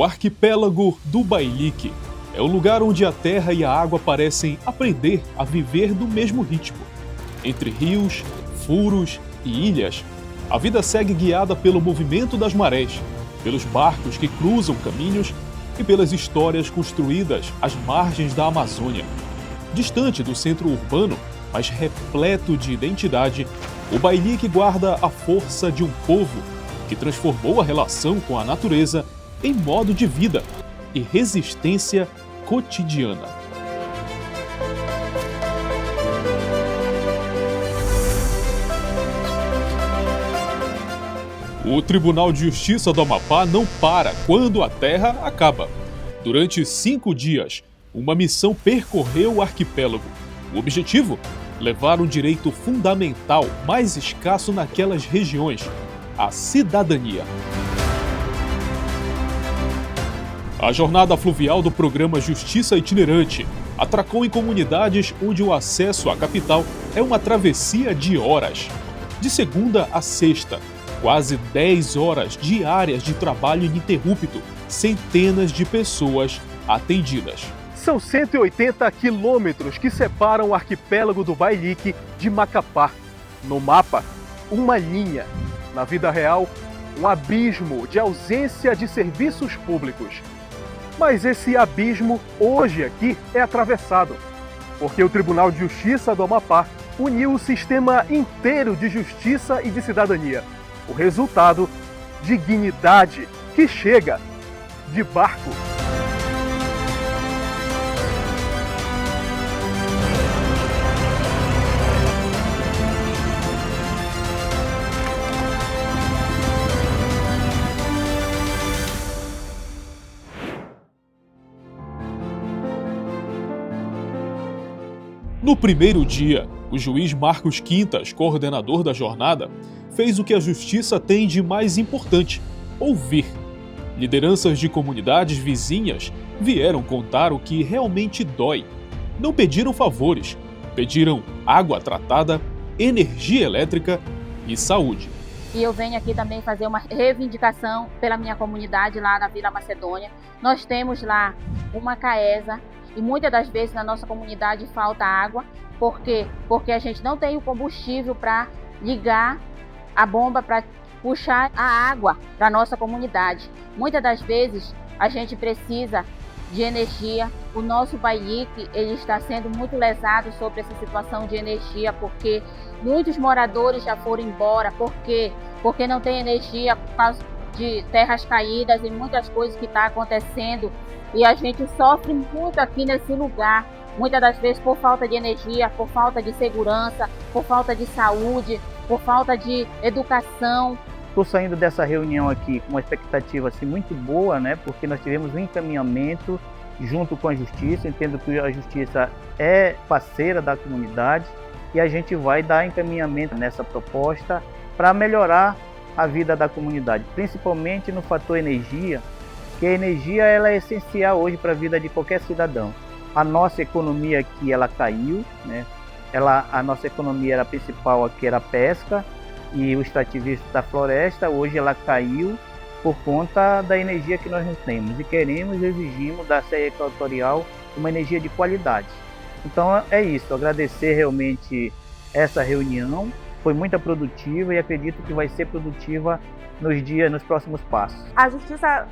O arquipélago do Bailique é o lugar onde a terra e a água parecem aprender a viver do mesmo ritmo. Entre rios, furos e ilhas, a vida segue guiada pelo movimento das marés, pelos barcos que cruzam caminhos e pelas histórias construídas às margens da Amazônia. Distante do centro urbano, mas repleto de identidade, o Bailique guarda a força de um povo que transformou a relação com a natureza em modo de vida e resistência cotidiana. O Tribunal de Justiça do Amapá não para quando a terra acaba. Durante 5 dias, uma missão percorreu o arquipélago. O objetivo? Levar um direito fundamental mais escasso naquelas regiões, a cidadania. A jornada fluvial do programa Justiça Itinerante atracou em comunidades onde o acesso à capital é uma travessia de horas. De segunda a sexta, quase 10 horas diárias de trabalho ininterrupto, centenas de pessoas atendidas. São 180 quilômetros que separam o arquipélago do Bailique de Macapá. No mapa, uma linha. Na vida real, um abismo de ausência de serviços públicos. Mas esse abismo, hoje aqui, é atravessado, porque o Tribunal de Justiça do Amapá uniu o sistema inteiro de justiça e de cidadania. O resultado, dignidade, que chega de barco. No primeiro dia, o juiz Marcos Quintas, coordenador da jornada, fez o que a justiça tem de mais importante: ouvir. Lideranças de comunidades vizinhas vieram contar o que realmente dói. Não pediram favores, pediram água tratada, energia elétrica e saúde. E eu venho aqui também fazer uma reivindicação pela minha comunidade lá na Vila Macedônia. Nós temos lá uma CAESA e muitas das vezes na nossa comunidade falta água. Por quê? Porque a gente não tem o combustível para ligar a bomba para puxar a água para a nossa comunidade. Muitas das vezes a gente precisa de energia. O nosso Bailique, ele está sendo muito lesado sobre essa situação de energia, porque muitos moradores já foram embora. Por quê? Porque não tem energia por causa de terras caídas e muitas coisas que estão acontecendo. E a gente sofre muito aqui nesse lugar. Muitas das vezes por falta de energia, por falta de segurança, por falta de saúde, por falta de educação. Estou saindo dessa reunião aqui com uma expectativa assim, muito boa, né? Porque nós tivemos um encaminhamento junto com a Justiça. Entendo que a Justiça é parceira da comunidade e a gente vai dar encaminhamento nessa proposta para melhorar a vida da comunidade, principalmente no fator energia, que a energia ela é essencial hoje para a vida de qualquer cidadão. A nossa economia aqui ela caiu, né? A nossa economia era principal aqui era a pesca e o extrativismo da floresta. Hoje ela caiu por conta da energia que nós não temos e queremos e exigimos da Serra Equatorial uma energia de qualidade. Então é isso, agradecer realmente essa reunião, foi muito produtiva e acredito que vai ser produtiva nos próximos passos. A Justiça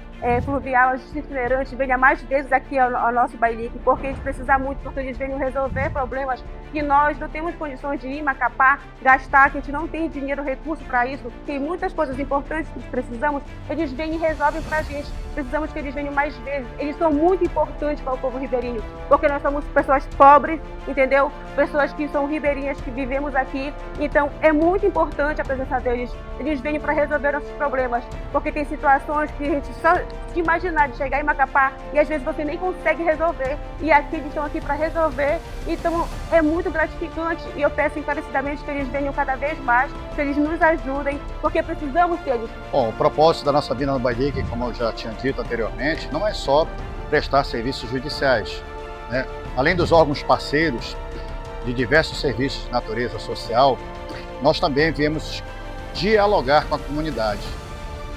Fluvial, a Justiça Itinerante venha mais vezes aqui ao nosso Bailique, porque a gente precisa muito, porque eles venham resolver problemas que nós não temos condições de ir em Macapá, gastar, que a gente não tem dinheiro, recurso para isso, tem muitas coisas importantes que precisamos, eles vêm e resolvem para a gente. Precisamos que eles venham mais vezes. Eles são muito importantes para o povo ribeirinho, porque nós somos pessoas pobres, entendeu? Pessoas que são ribeirinhas, que vivemos aqui, então é muito importante a presença deles. Eles vêm para resolver nossos problemas, porque tem situações que a gente só de imaginar de chegar em Macapá e às vezes você nem consegue resolver, e aqui eles estão aqui para resolver. Então é muito gratificante e eu peço encarecidamente que eles venham cada vez mais, que eles nos ajudem, porque precisamos deles. Bom, o propósito da nossa vinda no Bailique, como eu já tinha dito anteriormente, não é só prestar serviços judiciais, né? Além dos órgãos parceiros de diversos serviços de natureza social, nós também viemos dialogar com a comunidade,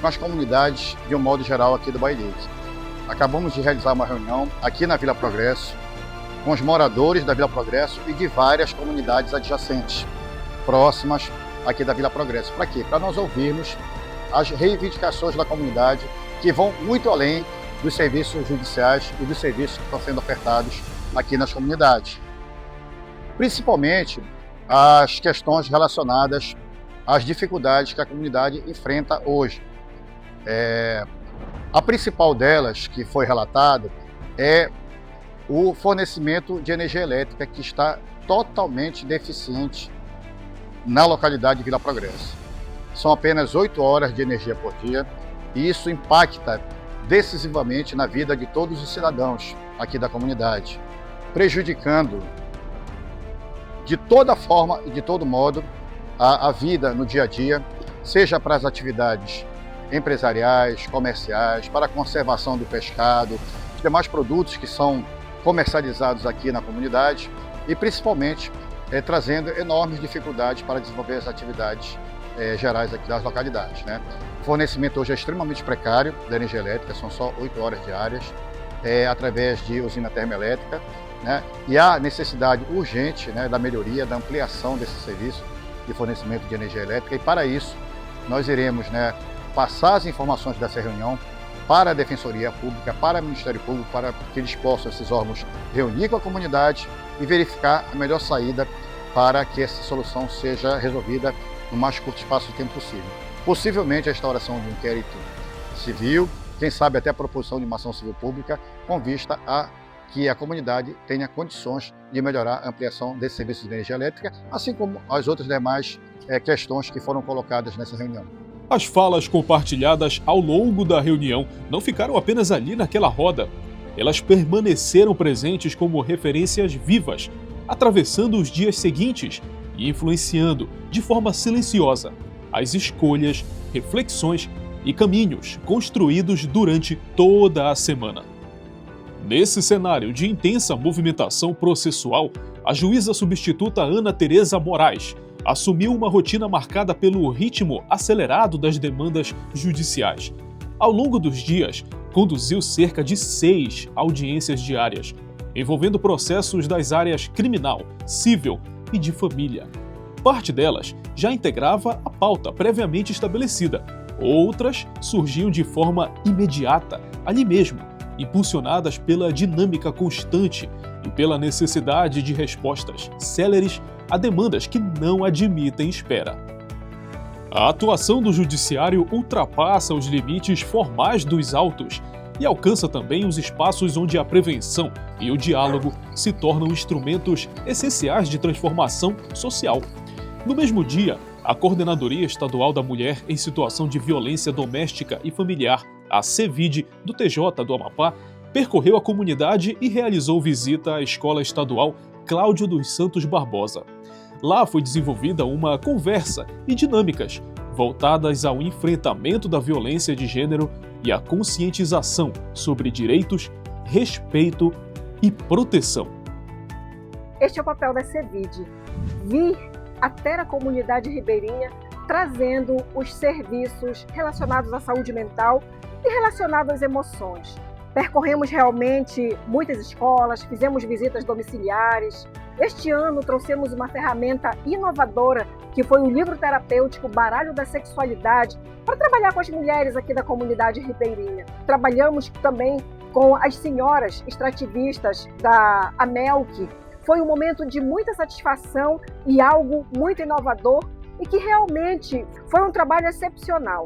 com as comunidades de um modo geral aqui do Bailique. acabamos de realizar uma reunião aqui na Vila Progresso, com os moradores da Vila Progresso e de várias comunidades adjacentes, próximas aqui da Vila Progresso. Para quê? Para nós ouvirmos as reivindicações da comunidade, que vão muito além dos serviços judiciais e dos serviços que estão sendo ofertados aqui nas comunidades. Principalmente as questões relacionadas às dificuldades que a comunidade enfrenta hoje. A principal delas, que foi relatada, é o fornecimento de energia elétrica, que está totalmente deficiente na localidade de Vila Progresso. São apenas 8 horas de energia por dia e isso impacta decisivamente na vida de todos os cidadãos aqui da comunidade, prejudicando de toda forma e de todo modo a vida no dia a dia, seja para as atividades empresariais, comerciais, para a conservação do pescado, os demais produtos que são comercializados aqui na comunidade e principalmente trazendo enormes dificuldades para desenvolver as atividades gerais aqui das localidades, né? O fornecimento hoje é extremamente precário da energia elétrica, são só 8 horas diárias, através de usina termoelétrica, né? E há necessidade urgente, né, da melhoria, da ampliação desse serviço de fornecimento de energia elétrica, e para isso nós iremos, né, passar as informações dessa reunião para a Defensoria Pública, para o Ministério Público, para que eles possam, esses órgãos, reunir com a comunidade e verificar a melhor saída para que essa solução seja resolvida no mais curto espaço de tempo possível. Possivelmente a instauração de um inquérito civil, quem sabe até a proposição de uma ação civil pública, com vista a que a comunidade tenha condições de melhorar a ampliação desse serviço de energia elétrica, assim como as outras demais questões que foram colocadas nessa reunião. As falas compartilhadas ao longo da reunião não ficaram apenas ali naquela roda. Elas permaneceram presentes como referências vivas, atravessando os dias seguintes e influenciando, de forma silenciosa, as escolhas, reflexões e caminhos construídos durante toda a semana. Nesse cenário de intensa movimentação processual, a juíza substituta Ana Tereza Moraes assumiu uma rotina marcada pelo ritmo acelerado das demandas judiciais. Ao longo dos dias, conduziu cerca de 6 audiências diárias, envolvendo processos das áreas criminal, civil e de família. Parte delas já integrava a pauta previamente estabelecida, outras surgiam de forma imediata, ali mesmo, impulsionadas pela dinâmica constante e pela necessidade de respostas céleres a demandas que não admitem espera. A atuação do judiciário ultrapassa os limites formais dos autos e alcança também os espaços onde a prevenção e o diálogo se tornam instrumentos essenciais de transformação social. No mesmo dia, a Coordenadoria Estadual da Mulher em Situação de Violência Doméstica e Familiar, a CEVID, do TJ do Amapá, percorreu a comunidade e realizou visita à Escola Estadual Cláudio dos Santos Barbosa. Lá foi desenvolvida uma conversa e dinâmicas voltadas ao enfrentamento da violência de gênero e à conscientização sobre direitos, respeito e proteção. Este é o papel da CEVID, vir até a comunidade ribeirinha trazendo os serviços relacionados à saúde mental e relacionados às emoções. Percorremos realmente muitas escolas, fizemos visitas domiciliares. Este ano trouxemos uma ferramenta inovadora, que foi o livro terapêutico Baralho da Sexualidade, para trabalhar com as mulheres aqui da comunidade ribeirinha. Trabalhamos também com as senhoras extrativistas da AMELC. Foi um momento de muita satisfação e algo muito inovador e que realmente foi um trabalho excepcional.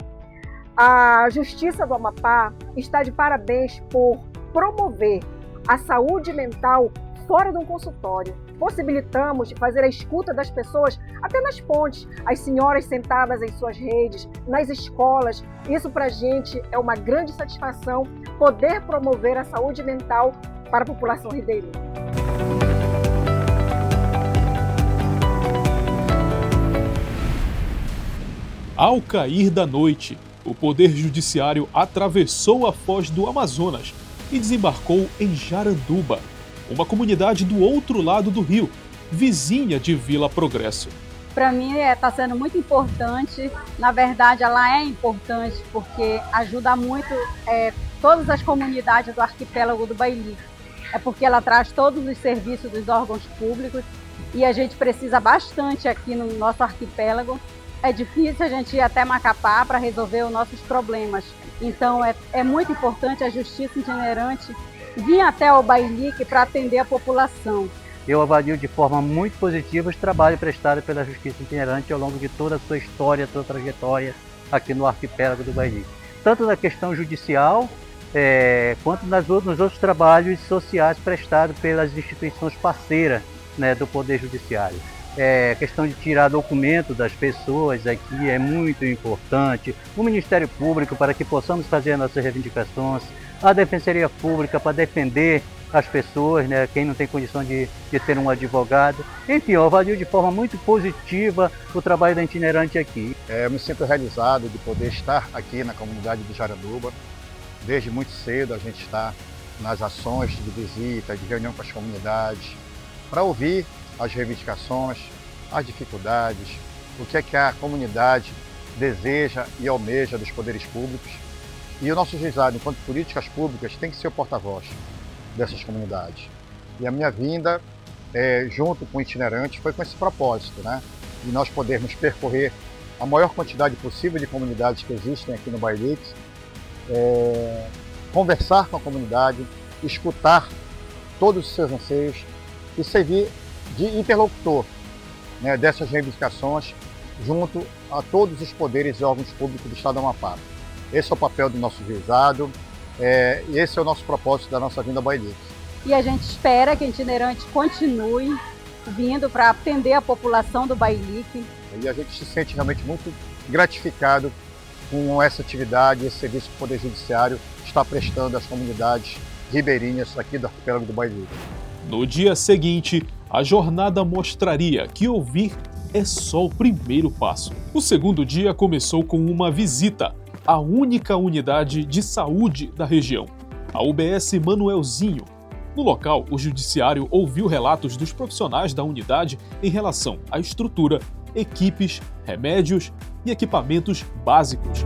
A Justiça do Amapá está de parabéns por promover a saúde mental fora de um consultório. Possibilitamos fazer a escuta das pessoas até nas pontes, as senhoras sentadas em suas redes, nas escolas. Isso para a gente é uma grande satisfação poder promover a saúde mental para a população ribeirinha. Ao cair da noite, o Poder Judiciário atravessou a foz do Amazonas e desembarcou em Jaranduba, uma comunidade do outro lado do rio, vizinha de Vila Progresso. Para mim está sendo muito importante, na verdade ela é importante porque ajuda muito todas as comunidades do arquipélago do Bailique. É porque ela traz todos os serviços dos órgãos públicos e a gente precisa bastante aqui no nosso arquipélago. É difícil a gente ir até Macapá para resolver os nossos problemas. Então é muito importante a justiça itinerante vir até o Bailique para atender a população. Eu avalio de forma muito positiva os trabalhos prestados pela Justiça Itinerante ao longo de toda a sua história, sua trajetória aqui no arquipélago do Bailique. Tanto na questão judicial, quanto nos outros trabalhos sociais prestados pelas instituições parceiras, né, do Poder Judiciário. A questão de tirar documento das pessoas aqui é muito importante. O Ministério Público para que possamos fazer as nossas reivindicações, a Defensoria Pública para defender as pessoas, né, quem não tem condição de ter um advogado. Enfim, eu avalio de forma muito positiva o trabalho da itinerante aqui. Eu me sinto realizado de poder estar aqui na comunidade de Jaranduba. Desde muito cedo a gente está nas ações de visita, de reunião com as comunidades, para ouvir as reivindicações, as dificuldades, o que é que a comunidade deseja e almeja dos poderes públicos. E o nosso juizado, enquanto políticas públicas, tem que ser o porta-voz dessas comunidades. E a minha vinda, junto com o itinerante, foi com esse propósito, né? De nós podermos percorrer a maior quantidade possível de comunidades que existem aqui no Bailique, conversar com a comunidade, escutar todos os seus anseios e servir de interlocutor, né, dessas reivindicações junto a todos os poderes e órgãos públicos do Estado do Amapá. Esse é o papel do nosso juizado e esse é o nosso propósito da nossa vinda ao Bailique. E a gente espera que a itinerante continue vindo para atender a população do Bailique. E a gente se sente realmente muito gratificado com essa atividade, esse serviço que o Poder Judiciário está prestando às comunidades ribeirinhas aqui do arquipélago do Bailique. No dia seguinte, a jornada mostraria que ouvir é só o primeiro passo. O segundo dia começou com uma visita à única unidade de saúde da região, a UBS Manuelzinho. No local, o judiciário ouviu relatos dos profissionais da unidade em relação à estrutura, equipes, remédios e equipamentos básicos.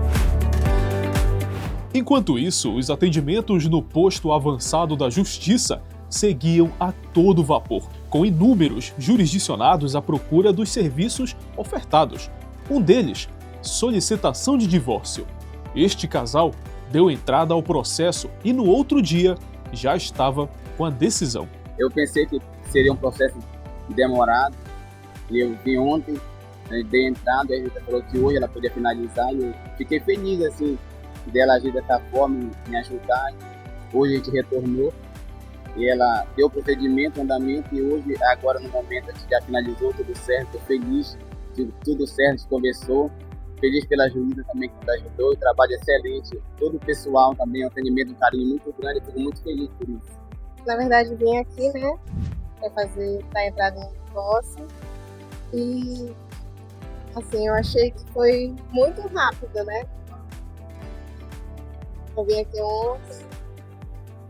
Enquanto isso, os atendimentos no posto avançado da Justiça seguiam a todo vapor, com inúmeros jurisdicionados à procura dos serviços ofertados. Um deles, solicitação de divórcio. Este casal deu entrada ao processo e no outro dia já estava com a decisão. Eu pensei que seria um processo demorado e eu vi ontem, dei entrada, a Rita falou que hoje ela podia finalizar e eu fiquei feliz assim dela agir dessa forma, me ajudar. Hoje a gente retornou e ela deu o procedimento, andamento, e hoje, agora no momento, a gente já finalizou tudo certo. Estou feliz de tudo certo, a gente conversou. Feliz pela juíza também que nos ajudou, o trabalho excelente. Todo o pessoal também, um atendimento, um carinho muito grande, fico muito feliz por isso. Na verdade, vim aqui, né, para entrar no divórcio. E, assim, eu achei que foi muito rápido, né? Eu vim aqui ontem,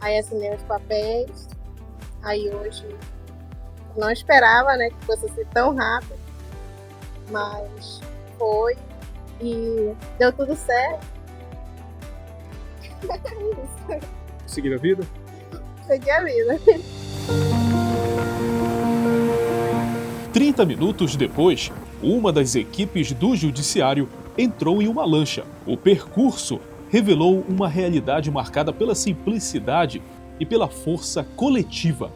aí assinei os papéis, aí hoje não esperava, né, que fosse ser tão rápido, mas foi e deu tudo certo. Isso. Seguir a vida? Segui a vida. 30 minutos depois, uma das equipes do judiciário entrou em uma lancha. O percurso revelou uma realidade marcada pela simplicidade e pela força coletiva.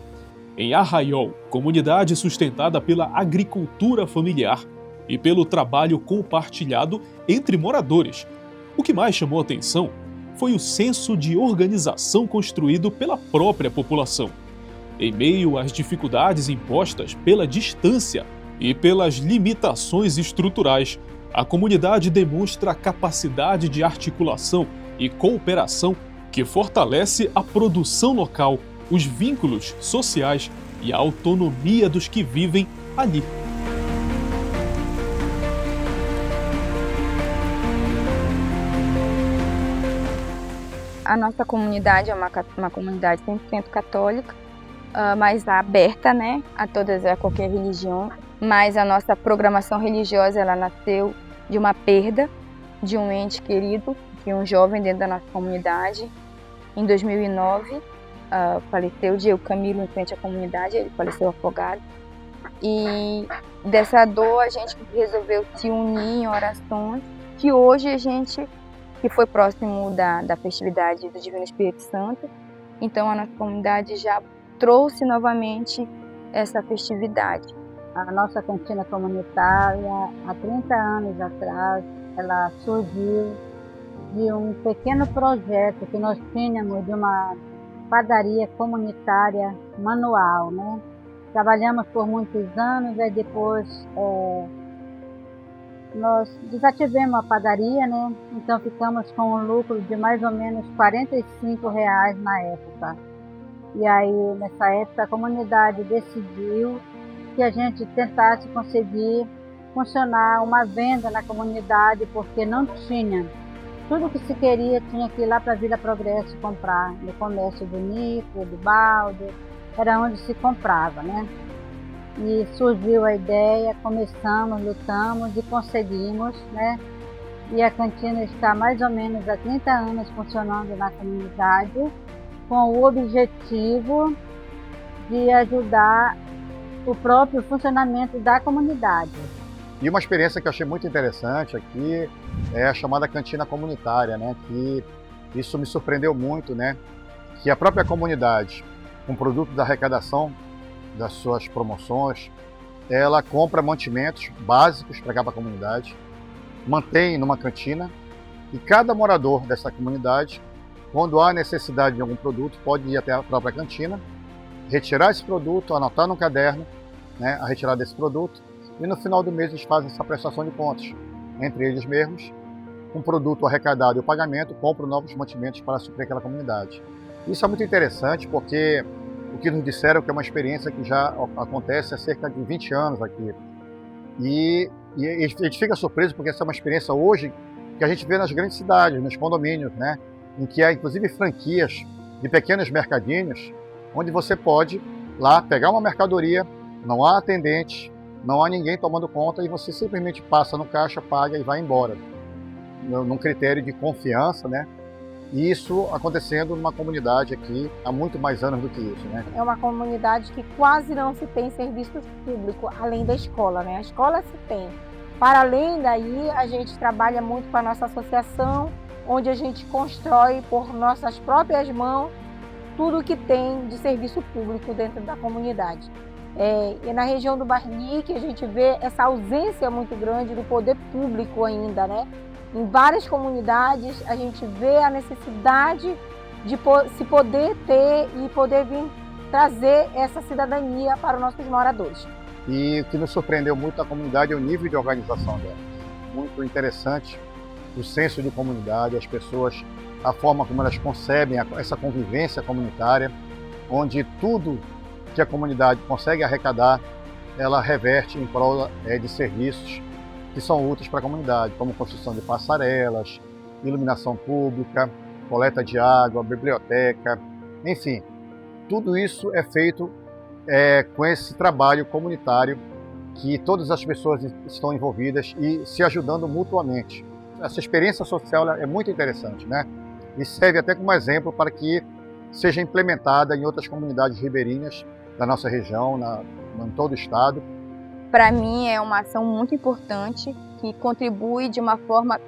Em Arraiol, comunidade sustentada pela agricultura familiar e pelo trabalho compartilhado entre moradores. O que mais chamou atenção foi o senso de organização construído pela própria população. Em meio às dificuldades impostas pela distância e pelas limitações estruturais, a comunidade demonstra a capacidade de articulação e cooperação que fortalece a produção local, os vínculos sociais e a autonomia dos que vivem ali. A nossa comunidade é uma comunidade 100% católica, mas aberta, né, a qualquer religião. Mas a nossa programação religiosa, ela nasceu de uma perda de um ente querido, de um jovem dentro da nossa comunidade. em 2009, faleceu o Diego Camilo em frente à comunidade, ele faleceu afogado. E dessa dor a gente resolveu se unir em orações, que hoje a gente, que foi próximo da festividade do Divino Espírito Santo, então a nossa comunidade já trouxe novamente essa festividade. A nossa cantina comunitária, há 30 anos atrás, ela surgiu de um pequeno projeto que nós tínhamos de uma padaria comunitária manual, né? Trabalhamos por muitos anos, aí depois nós desativamos a padaria, né? Então ficamos com um lucro de mais ou menos R$45 na época. E aí, nessa época, a comunidade decidiu que a gente tentasse conseguir funcionar uma venda na comunidade, porque não tinha. Tudo que se queria tinha que ir lá para a Vila Progresso comprar, no comércio do Nico, do Balde, era onde se comprava, né? E surgiu a ideia, começamos, lutamos e conseguimos, né? E a cantina está mais ou menos há 30 anos funcionando na comunidade, com o objetivo de ajudar o próprio funcionamento da comunidade. E uma experiência que eu achei muito interessante aqui é a chamada cantina comunitária, né? Que isso me surpreendeu muito, né? Que a própria comunidade, com produto da arrecadação das suas promoções, ela compra mantimentos básicos para cada comunidade, mantém numa cantina e cada morador dessa comunidade, quando há necessidade de algum produto, pode ir até a própria cantina, retirar esse produto, anotar no caderno, né, a retirada desse produto, e no final do mês eles fazem essa prestação de contas entre eles mesmos, com o produto arrecadado e o pagamento, compram novos mantimentos para suprir aquela comunidade. Isso é muito interessante porque o que nos disseram que é uma experiência que já acontece há cerca de 20 anos aqui. E a gente fica surpreso porque essa é uma experiência hoje que a gente vê nas grandes cidades, nos condomínios, né, em que há inclusive franquias de pequenos mercadinhos, onde você pode lá pegar uma mercadoria, não há atendente, não há ninguém tomando conta e você simplesmente passa no caixa, paga e vai embora. Num critério de confiança, né? E isso acontecendo numa comunidade aqui há muito mais anos do que isso, né? É uma comunidade que quase não se tem serviço público, além da escola, né? A escola se tem. Para além daí, a gente trabalha muito com a nossa associação, onde a gente constrói por nossas próprias mãos tudo que tem de serviço público dentro da comunidade. E na região do Barnique a gente vê essa ausência muito grande do poder público ainda, né? Em várias comunidades a gente vê a necessidade de se poder ter e poder vir trazer essa cidadania para os nossos moradores. E o que nos surpreendeu muito na comunidade é o nível de organização dela. Muito interessante o senso de comunidade, as pessoas, a forma como elas concebem essa convivência comunitária, onde tudo que a comunidade consegue arrecadar, ela reverte em prol de serviços que são úteis para a comunidade, como construção de passarelas, iluminação pública, coleta de água, biblioteca, enfim, tudo isso é feito com esse trabalho comunitário que todas as pessoas estão envolvidas e se ajudando mutuamente. Essa experiência social é muito interessante, né? E serve até como exemplo para que seja implementada em outras comunidades ribeirinhas da nossa região, em todo o estado. Para mim é uma ação muito importante que contribui de uma forma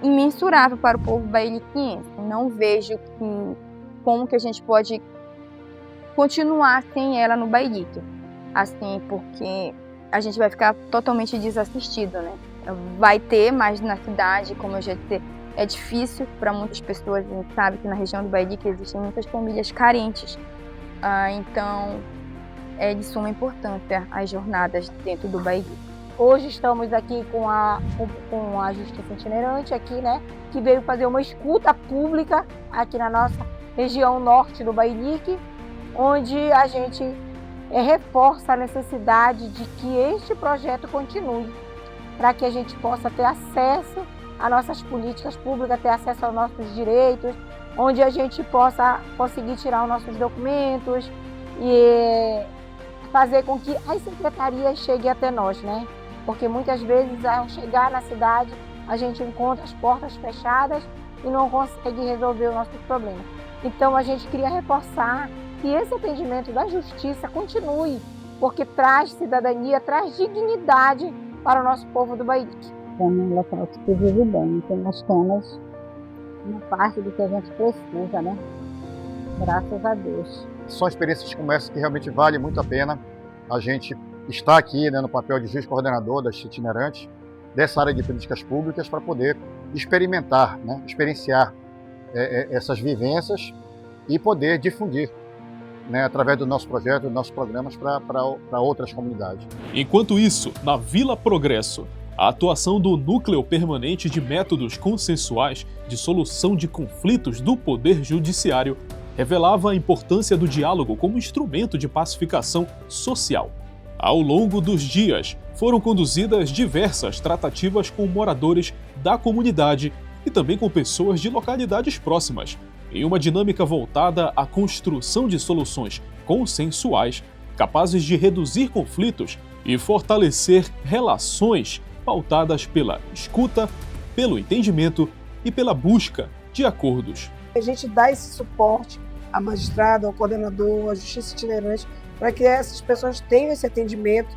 imensurável para o povo bailiquiense. Não vejo como que a gente pode continuar sem ela no Bailique, assim, porque a gente vai ficar totalmente desassistido, né? Vai ter, mas na cidade, como eu já disse, é difícil para muitas pessoas. A gente sabe que na região do Bailique existem muitas famílias carentes, então é de suma importância as jornadas dentro do Bailique. Hoje estamos aqui com a Justiça Itinerante, aqui, né, que veio fazer uma escuta pública aqui na nossa região norte do Bailique, onde a gente reforça a necessidade de que este projeto continue, para que a gente possa ter acesso às nossas políticas públicas, ter acesso aos nossos direitos, onde a gente possa conseguir tirar os nossos documentos e fazer com que as secretarias cheguem até nós, né? Porque muitas vezes, ao chegar na cidade, a gente encontra as portas fechadas e não consegue resolver os nossos problemas. Então a gente queria reforçar que esse atendimento da justiça continue, porque traz cidadania, traz dignidade para o nosso povo do Bailique. Para mim, ela falou que vive bem, então nós temos uma parte do que a gente precisa, né? Graças a Deus. São experiências como essa que realmente vale muito a pena a gente estar aqui, né, no papel de juiz coordenador da Justiça Itinerante, dessa área de políticas públicas, para poder experimentar, né, experienciar essas vivências e poder difundir, né, através do nosso projeto, dos nossos programas para outras comunidades. Enquanto isso, na Vila Progresso, a atuação do Núcleo Permanente de Métodos Consensuais de Solução de Conflitos do Poder Judiciário revelava a importância do diálogo como instrumento de pacificação social. Ao longo dos dias, foram conduzidas diversas tratativas com moradores da comunidade e também com pessoas de localidades próximas, em uma dinâmica voltada à construção de soluções consensuais capazes de reduzir conflitos e fortalecer relações pautadas pela escuta, pelo entendimento e pela busca de acordos. A gente dá esse suporte ao magistrado, ao coordenador, à justiça itinerante, para que essas pessoas tenham esse atendimento.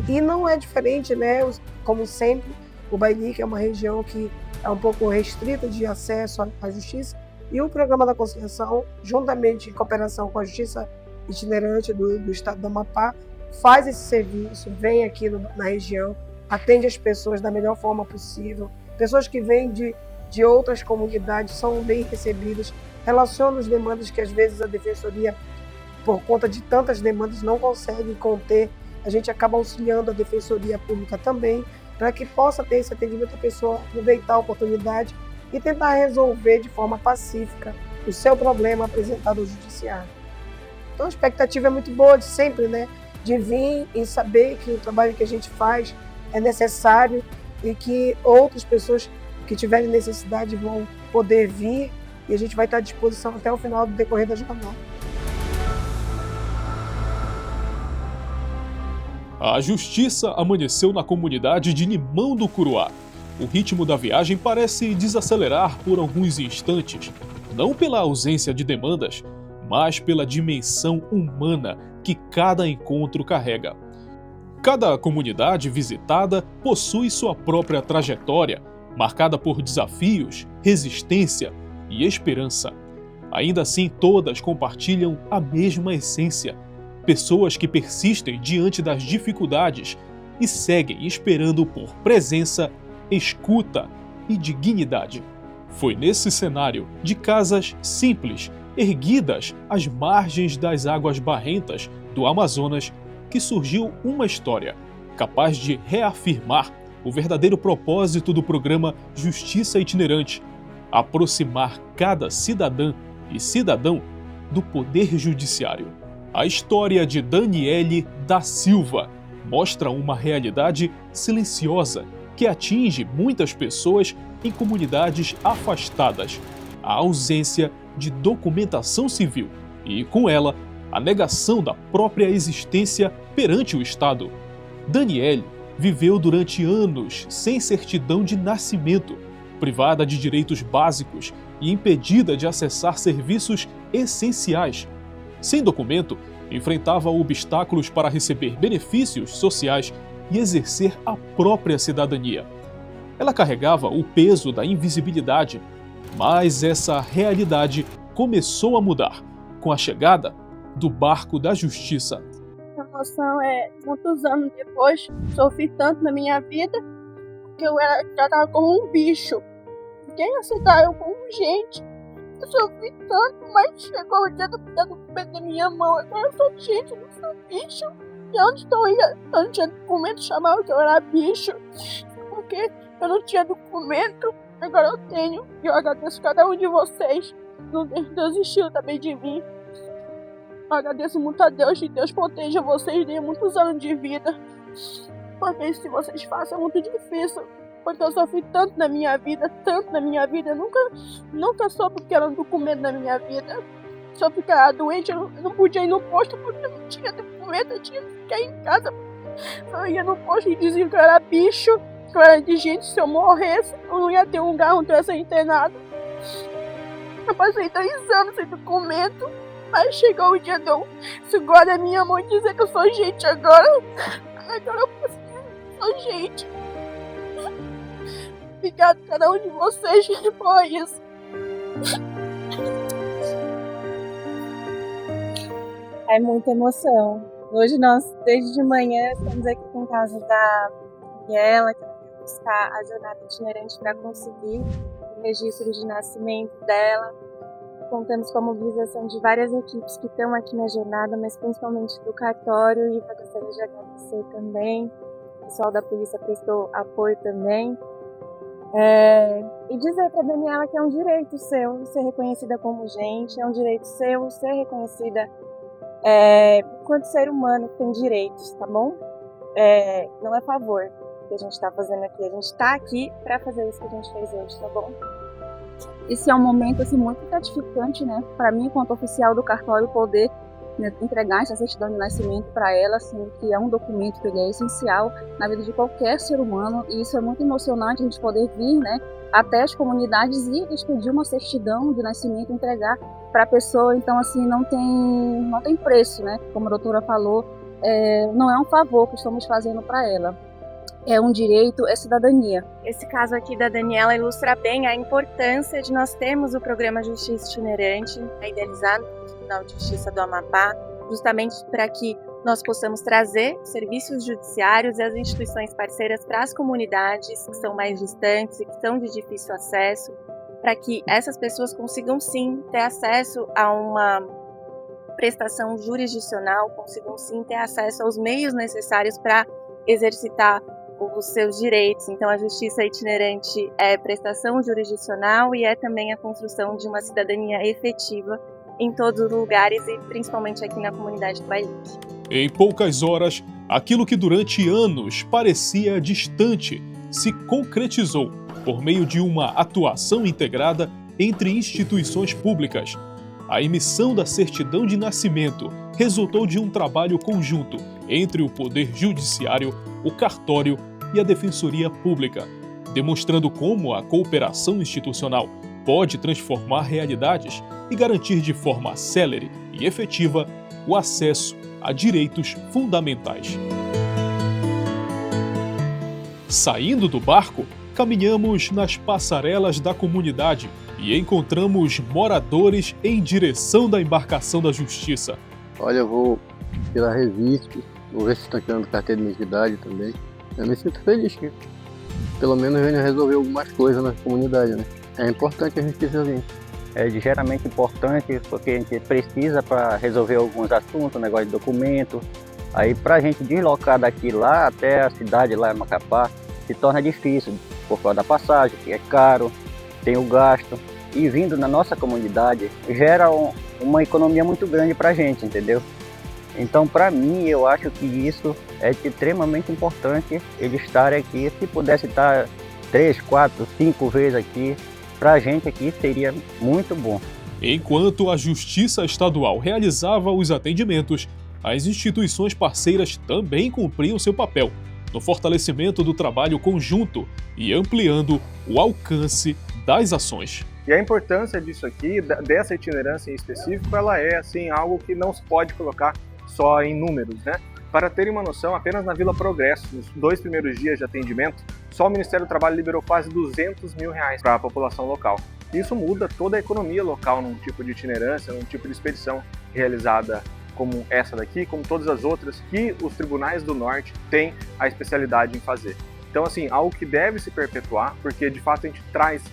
E não é diferente, né? Como sempre, o Bailique é uma região que é um pouco restrita de acesso à justiça, e o Programa da Conciliação, juntamente em cooperação com a Justiça Itinerante do Estado do Amapá, faz esse serviço, vem aqui na região, atende as pessoas da melhor forma possível. Pessoas que vêm de outras comunidades são bem recebidas, relacionam as demandas que às vezes a Defensoria, por conta de tantas demandas, não consegue conter. A gente acaba auxiliando a Defensoria Pública também, para que possa ter esse atendimento, a pessoa aproveitar a oportunidade e tentar resolver de forma pacífica o seu problema apresentado ao judiciário. Então a expectativa é muito boa de sempre, né? De vir e saber que o trabalho que a gente faz é necessário e que outras pessoas que tiverem necessidade vão poder vir, e a gente vai estar à disposição até o final do decorrer da jornada. A justiça amanheceu na comunidade de Limão do Curuá. O ritmo da viagem parece desacelerar por alguns instantes, não pela ausência de demandas, mas pela dimensão humana que cada encontro carrega. Cada comunidade visitada possui sua própria trajetória, marcada por desafios, resistência e esperança. Ainda assim, todas compartilham a mesma essência: pessoas que persistem diante das dificuldades e seguem esperando por presença, escuta e dignidade. Foi nesse cenário de casas simples, erguidas às margens das águas barrentas do Amazonas, que surgiu uma história capaz de reafirmar o verdadeiro propósito do programa Justiça Itinerante: aproximar cada cidadã e cidadão do poder judiciário. A história de Daniele da Silva mostra uma realidade silenciosa que atinge muitas pessoas em comunidades afastadas: a ausência de documentação civil e, com ela, a negação da própria existência perante o Estado. Daniele viveu durante anos sem certidão de nascimento, privada de direitos básicos e impedida de acessar serviços essenciais. Sem documento, enfrentava obstáculos para receber benefícios sociais e exercer a própria cidadania. Ela carregava o peso da invisibilidade, mas essa realidade começou a mudar com a chegada do barco da justiça. A noção é, muitos anos depois, sofri tanto na minha vida que eu era tratada como um bicho. Ninguém aceitava eu como gente. Eu sofri tanto, mas chegou o dia do documento da minha mão. Agora eu sou gente, não sou bicho. E onde estou indo? Eu não tinha documento, chamava que eu era bicho. Porque eu não tinha documento, agora eu tenho. E eu agradeço cada um de vocês. Não desistiu também de mim. Eu agradeço muito a Deus, que Deus proteja vocês, dê muitos anos de vida. Porque se vocês fazem é muito difícil. Porque eu sofri tanto na minha vida, eu nunca soube o que era um documento na minha vida. Só porque eu era doente, eu não podia ir no posto porque eu não tinha documento, eu tinha que ficar em casa. Eu ia no posto e dizia que eu era bicho, que eu era indigente, se eu morresse, eu não ia ter um lugar onde eu ia ser internado. Eu passei 2 anos sem documento, mas chegou o dia de eu segurar a minha mão e dizer que eu sou gente agora. Agora eu sou gente. Obrigado a cada um de vocês por isso. É muita emoção. Hoje nós, desde de manhã, estamos aqui com o caso da Daniela, que vai buscar a jornada itinerante para conseguir o registro de nascimento dela. Contamos com a mobilização de várias equipes que estão aqui na jornada, mas principalmente do cartório, e eu gostaria de agradecer também. O pessoal da polícia prestou apoio também. E dizer para a Daniela que é um direito seu ser reconhecida como gente, é um direito seu ser reconhecida enquanto ser humano que tem direitos, tá bom? Não é favor que a gente está fazendo aqui, a gente está aqui para fazer isso que a gente fez hoje, tá bom? Esse é um momento assim, muito gratificante, né? Para mim, enquanto oficial do cartório, poder, né, entregar essa certidão de nascimento para ela, assim, que é um documento que ele é essencial na vida de qualquer ser humano, e isso é muito emocionante, a gente poder vir, né, até as comunidades e expedir uma certidão de nascimento, entregar para a pessoa. Então, assim, não tem preço, né? Como a doutora falou, não é um favor que estamos fazendo para ela. É um direito, é cidadania. Esse caso aqui da Daniela ilustra bem a importância de nós termos o programa Justiça Itinerante, idealizado pelo Tribunal de Justiça do Amapá, justamente para que nós possamos trazer serviços judiciários e as instituições parceiras para as comunidades que são mais distantes e que são de difícil acesso, para que essas pessoas consigam sim ter acesso a uma prestação jurisdicional, consigam sim ter acesso aos meios necessários para exercitar os seus direitos. Então, a justiça itinerante é prestação jurisdicional e é também a construção de uma cidadania efetiva em todos os lugares e principalmente aqui na comunidade do Bailique. Em poucas horas, aquilo que durante anos parecia distante se concretizou por meio de uma atuação integrada entre instituições públicas. A emissão da certidão de nascimento resultou de um trabalho conjunto entre o Poder Judiciário, o Cartório e a Defensoria Pública, demonstrando como a cooperação institucional pode transformar realidades e garantir de forma célere e efetiva o acesso a direitos fundamentais. Saindo do barco, caminhamos nas passarelas da comunidade e encontramos moradores em direção da embarcação da Justiça. Olha, eu vou tirar registro, vou ver se estão tirando carteira de identidade também. Eu me sinto feliz que pelo menos venha resolver algumas coisas na comunidade, né? É importante a justiça vir. É ligeiramente importante porque a gente precisa para resolver alguns assuntos, negócio de documento. Aí para a gente deslocar daqui lá até a cidade lá em Macapá se torna difícil por causa da passagem, que é caro, tem o gasto. E vindo na nossa comunidade gera uma economia muito grande para a gente, entendeu? Então, para mim, eu acho que isso é extremamente importante, eles estarem aqui. Se pudesse estar 3, 4, 5 vezes aqui, para a gente aqui seria muito bom. Enquanto a Justiça Estadual realizava os atendimentos, as instituições parceiras também cumpriam seu papel no fortalecimento do trabalho conjunto e ampliando o alcance das ações. E a importância disso aqui, dessa itinerância em específico, ela é assim, algo que não se pode colocar só em números, né? Para terem uma noção, apenas na Vila Progresso, nos 2 primeiros dias de atendimento, só o Ministério do Trabalho liberou quase R$200 mil para a população local. Isso muda toda a economia local num tipo de itinerância, num tipo de expedição realizada como essa daqui, como todas as outras que os tribunais do Norte têm a especialidade em fazer. Então, assim, algo que deve se perpetuar, porque de fato a gente traz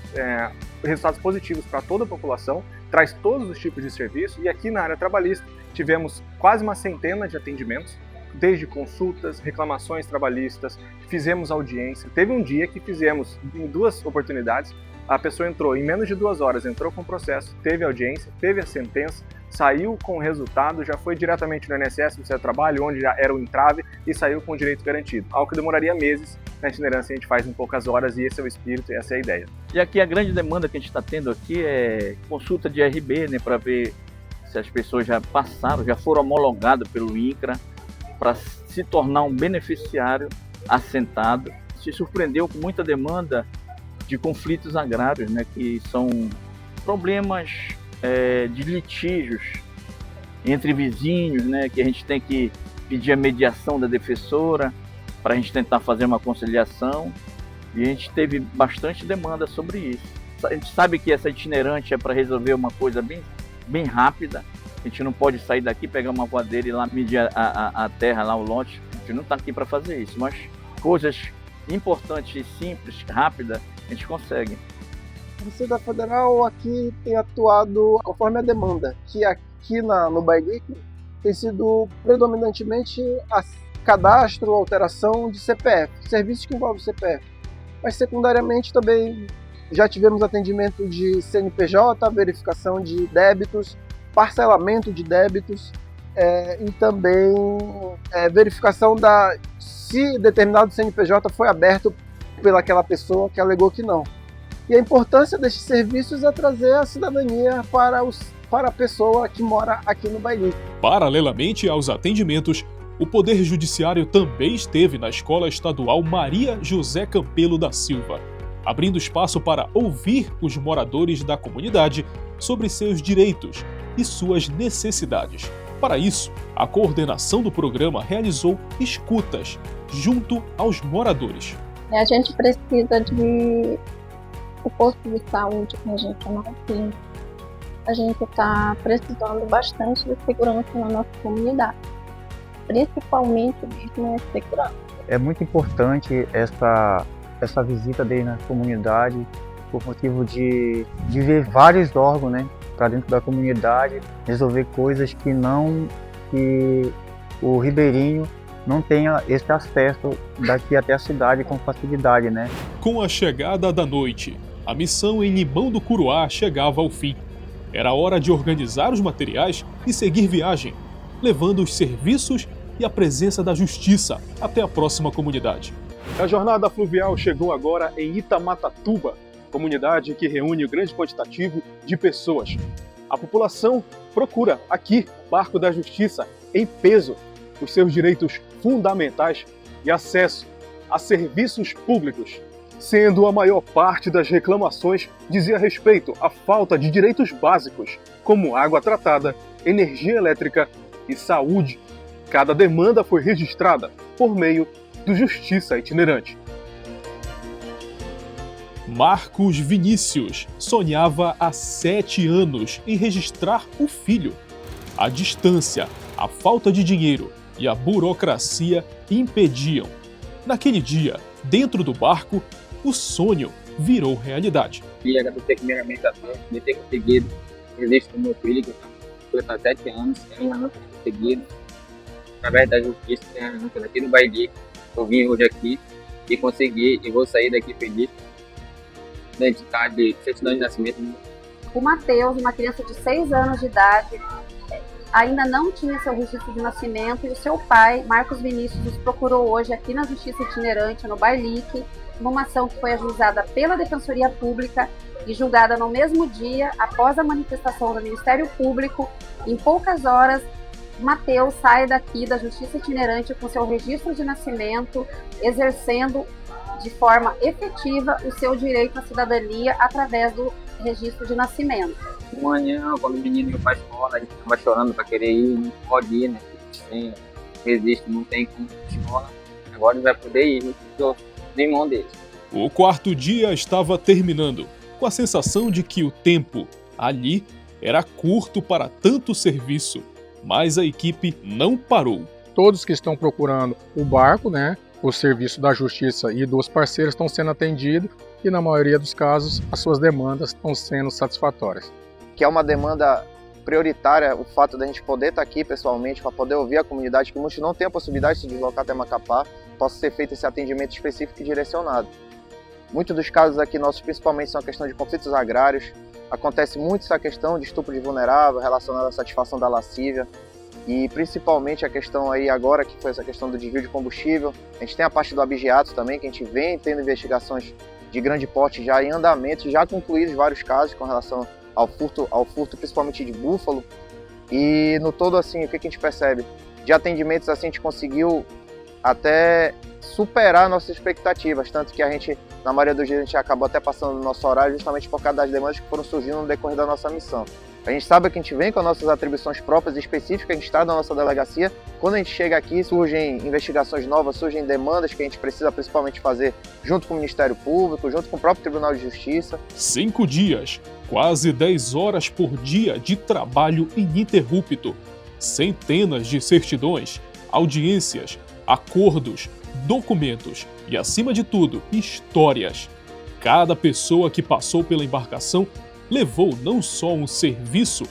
resultados positivos para toda a população, traz todos os tipos de serviço, e aqui na área trabalhista tivemos quase uma centena de atendimentos, desde consultas, reclamações trabalhistas, fizemos audiência. Teve um dia que fizemos, em 2 oportunidades, a pessoa entrou em menos de 2 horas, entrou com o processo, teve audiência, teve a sentença, saiu com o resultado, já foi diretamente no INSS, no seu trabalho, onde já era o entrave, e saiu com o direito garantido. Algo que demoraria meses, na itinerância a gente faz em poucas horas, e esse é o espírito, e essa é a ideia. E aqui a grande demanda que a gente está tendo aqui é consulta de RB, né, para ver se as pessoas já passaram, já foram homologadas pelo INCRA, para se tornar um beneficiário assentado. Se surpreendeu com muita demanda de conflitos agrários, né, que são problemas de litígios entre vizinhos, né, que a gente tem que pedir a mediação da defensora para a gente tentar fazer uma conciliação, e a gente teve bastante demanda sobre isso. A gente sabe que essa itinerante é para resolver uma coisa bem rápida. A gente não pode sair daqui, pegar uma voadeira e lá medir a terra, lá o lote. A gente não está aqui para fazer isso, mas coisas importantes, simples, rápidas, a gente consegue. A Receita Federal aqui tem atuado conforme a demanda, que aqui no Bailique tem sido predominantemente cadastro, alteração de CPF, serviços que envolvem CPF. Mas secundariamente também já tivemos atendimento de CNPJ, verificação de débitos, parcelamento de débitos e também verificação se determinado CNPJ foi aberto pelaquela pessoa que alegou que não. E a importância destes serviços é trazer a cidadania para a pessoa que mora aqui no Bailique. Paralelamente aos atendimentos, o Poder Judiciário também esteve na Escola Estadual Maria José Campelo da Silva, abrindo espaço para ouvir os moradores da comunidade sobre seus direitos e suas necessidades. Para isso, a coordenação do programa realizou escutas junto aos moradores. A gente precisa de o posto de saúde que a gente não tem. A gente está precisando bastante de segurança na nossa comunidade, principalmente mesmo a segurança. É muito importante essa visita dele na comunidade, por motivo de ver vários órgãos, né, para dentro da comunidade, resolver coisas que o ribeirinho não tenha esse acesso daqui até a cidade com facilidade, né? Com a chegada da noite, a missão em Limão do Curuá chegava ao fim. Era hora de organizar os materiais e seguir viagem, levando os serviços e a presença da justiça até a próxima comunidade. A jornada fluvial chegou agora em Itamatatuba, comunidade que reúne um grande quantitativo de pessoas. A população procura aqui, Barco da Justiça, em peso, os seus direitos fundamentais e acesso a serviços públicos, sendo a maior parte das reclamações dizia respeito à falta de direitos básicos, como água tratada, energia elétrica e saúde. Cada demanda foi registrada por meio do Justiça Itinerante. Marcos Vinícius sonhava há 7 anos em registrar o filho. A distância, a falta de dinheiro e a burocracia impediam. Naquele dia, dentro do barco, o sonho virou realidade. Queria agradecer primeiramente a Deus de ter conseguido o registro do meu filho, que foi há 7 anos, ainda não tinha conseguido. Através da justiça, aqui no Bailique, eu vim hoje aqui e consegui, e vou sair daqui feliz. Identidade, certidão de nascimento. O Matheus, uma criança de 6 anos de idade, ainda não tinha seu registro de nascimento, e o seu pai, Marcos Vinícius, nos procurou hoje aqui na Justiça Itinerante, no Bailique, numa ação que foi ajuizada pela Defensoria Pública e julgada no mesmo dia, após a manifestação do Ministério Público. Em poucas horas, Matheus sai daqui da Justiça Itinerante com seu registro de nascimento, exercendo de forma efetiva o seu direito à cidadania através do registro de nascimento. Amanhã, quando o menino ia para a escola, ele estava chorando para querer ir, não pode ir, né? Tem registro, não tem como ir para a escola. Agora ele vai poder ir, estou em mão dele. O 4º dia estava terminando, com a sensação de que o tempo ali era curto para tanto serviço, mas a equipe não parou. Todos que estão procurando o barco, né, o serviço da justiça e dos parceiros estão sendo atendidos e, na maioria dos casos, as suas demandas estão sendo satisfatórias. Que é uma demanda prioritária o fato de a gente poder estar aqui pessoalmente, para poder ouvir a comunidade, que muitos não têm a possibilidade de se deslocar até Macapá, possa ser feito esse atendimento específico e direcionado. Muitos dos casos aqui nossos, principalmente, são a questão de conflitos agrários. Acontece muito essa questão de estupro de vulnerável relacionada à satisfação da lascívia. E principalmente a questão aí agora, que foi essa questão do desvio de combustível. A gente tem a parte do abigeato também, que a gente vem tendo investigações de grande porte já em andamento, já concluídos vários casos com relação ao furto principalmente de búfalo. E no todo, assim, o que a gente percebe? De atendimentos, assim, a gente conseguiu até superar nossas expectativas, tanto que a gente, na maioria dos dias, a gente acabou até passando no nosso horário justamente por causa das demandas que foram surgindo no decorrer da nossa missão. A gente sabe que a gente vem com as nossas atribuições próprias e específicas, a gente está na nossa delegacia. Quando a gente chega aqui, surgem investigações novas, surgem demandas que a gente precisa principalmente fazer junto com o Ministério Público, junto com o próprio Tribunal de Justiça. 5 dias, quase 10 horas por dia de trabalho ininterrupto. Centenas de certidões, audiências, acordos, documentos e, acima de tudo, histórias. Cada pessoa que passou pela embarcação levou não só um serviço,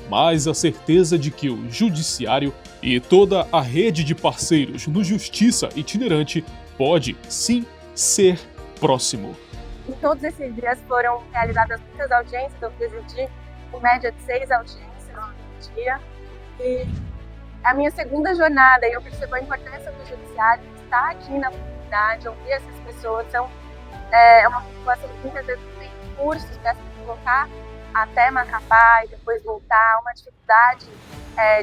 mas a certeza de que o Judiciário e toda a rede de parceiros no Justiça Itinerante pode, sim, ser próximo. Em todos esses dias foram realizadas muitas audiências, eu presidi em média de 6 audiências no dia. E a minha segunda jornada, eu percebo a importância do Judiciário estar aqui na comunidade, ouvir essas pessoas. É uma população que muitas vezes tem cursos para se deslocar até Macapá e depois voltar, uma dificuldade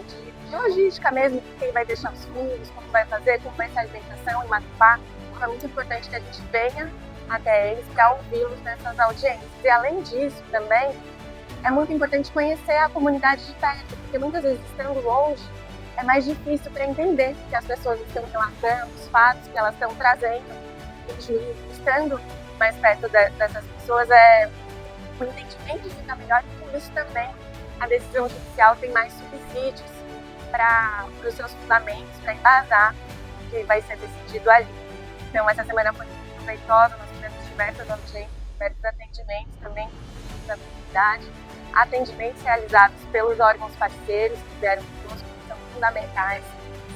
de logística mesmo, quem vai deixar os filhos, como vai fazer, como vai ser a alimentação em Macapá. Então é muito importante que a gente venha até eles para ouvi-los nessas audiências. E além disso também, é muito importante conhecer a comunidade de perto, porque muitas vezes estando longe, é mais difícil para entender que as pessoas estão relatando, os fatos que elas estão trazendo. O juiz, estando mais perto dessas pessoas, o entendimento fica melhor e por isso também a decisão judicial tem mais subsídios para os seus fundamentos, para embasar o que vai ser decidido ali. Então essa semana foi muito proveitosa, nós tivemos diversas audiências, diversos atendimentos também da comunidade, atendimentos realizados pelos órgãos parceiros que vieram conosco, que são fundamentais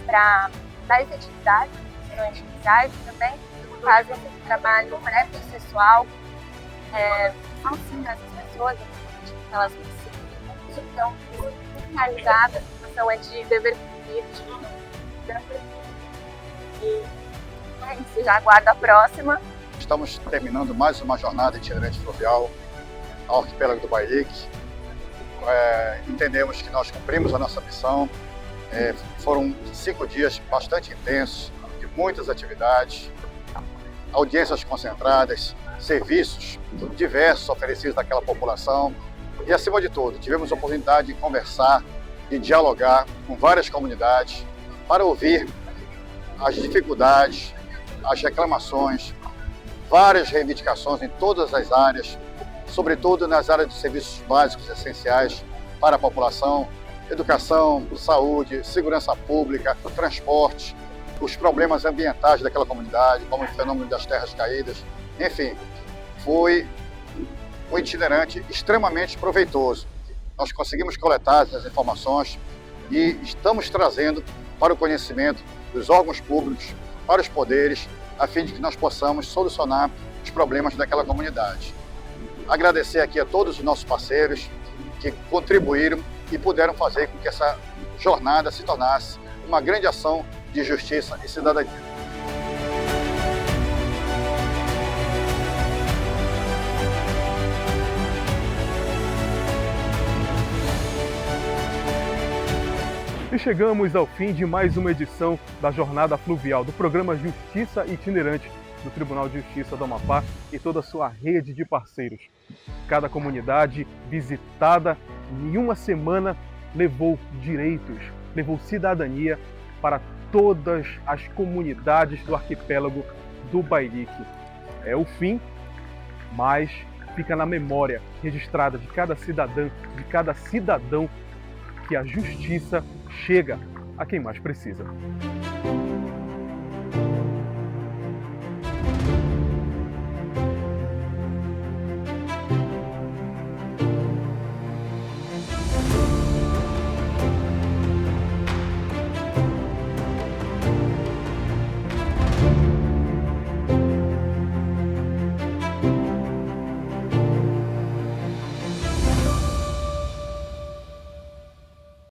para dar efetividade às decisões judiciais e também fazem esse trabalho pré-processual, auxiliam essas pessoas, que elas precisam. Então, realizada, a situação é de dever cumprido, e a gente já aguarda a próxima. Estamos terminando mais uma jornada itinerante fluvial ao arquipélago do Bailique. Entendemos que nós cumprimos a nossa missão. Foram 5 dias bastante intensos, de muitas atividades, audiências concentradas, serviços diversos oferecidos àquela população e, acima de tudo, tivemos a oportunidade de conversar, de dialogar com várias comunidades para ouvir as dificuldades, as reclamações, várias reivindicações em todas as áreas, sobretudo nas áreas de serviços básicos essenciais para a população, educação, saúde, segurança pública, transporte, os problemas ambientais daquela comunidade, como o fenômeno das terras caídas. Enfim, foi um itinerante extremamente proveitoso. Nós conseguimos coletar essas informações e estamos trazendo para o conhecimento dos órgãos públicos, para os poderes, a fim de que nós possamos solucionar os problemas daquela comunidade. Agradecer aqui a todos os nossos parceiros que contribuíram e puderam fazer com que essa jornada se tornasse uma grande ação de justiça e cidadania. E chegamos ao fim de mais uma edição da Jornada Fluvial do programa Justiça Itinerante do Tribunal de Justiça do Amapá e toda a sua rede de parceiros. Cada comunidade visitada em uma semana levou direitos, levou cidadania para todas as comunidades do arquipélago do Bailique. É o fim, mas fica na memória registrada de cada cidadã, de cada cidadão, que a justiça chega a quem mais precisa.